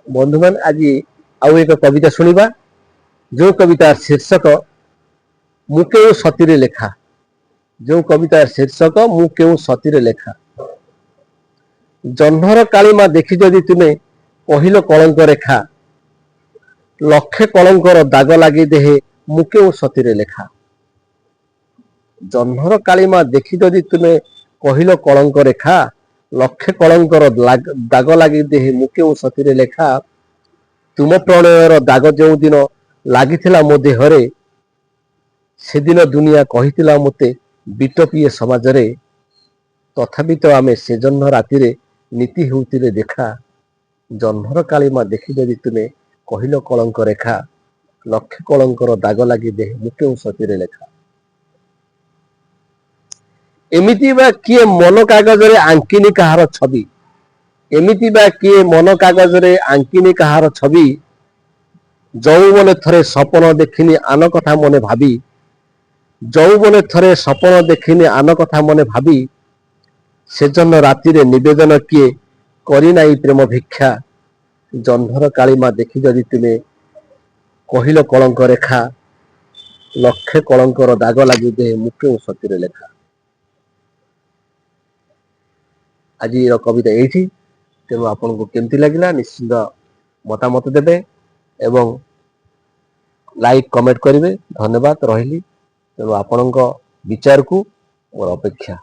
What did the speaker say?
बंधुमान आज आउ एक कविता शुणा जो कवितार शीर्षक मु केउ सतीरे लेखा। जो कवितार शीर्षक मु केउ सतीरे लेखा। जह्नर कालीमा देखी जदि तुमे कहिल कलंक रेखा। लक्षे कलंकर दाग लगी देहे मु केउ सतीरे लेखा। जह्नर कालीमा देखी जदि तुमे कहिल कलंक रेखा। लक्षे कलंकर दाग लगी देहे मु केउ सतीरे लेखा। तुम प्रणयर दाग जो दिन लागिथिला मो देहरे से दिन दुनिया कहिथिला मते बिटपिए समाजरे। तथापि तो आमे से जह्न रातिरे नीति होउतिले देखा। जह्नर कालीमा देखी जदि तुमे कहिल कलंक रेखा। लक्षे कलंकर दाग लगी देहे मु केउ सतीरे लेखा। एमिति बा किए मन कागजरे आंकिनी कहार छवि। एमिति बा किए मन कागजरे आंकिनी कहार छवि। जौबने थरे सपन देखिनी आन कथा मने भाबी। जौबने थरे सपन देखिनी आन कथा मने भाबी। से जन्न रातिरे निवेदन किए करी नाई प्रेम भिक्षा। जह्नर कालीमा देखी जदि तुमे कहिल कलंक रेखा। लक्षे कलंकर दाग लगी दे मु केउ सतीरे लेखा। आज कविता यही तेणु आपन को केमती लगिला निश्चिंत मतामत देबे एवं लाइक कमेंट करेंगे। धन्यवाद रही तेणु आपण विचार को मोर अपेक्षा।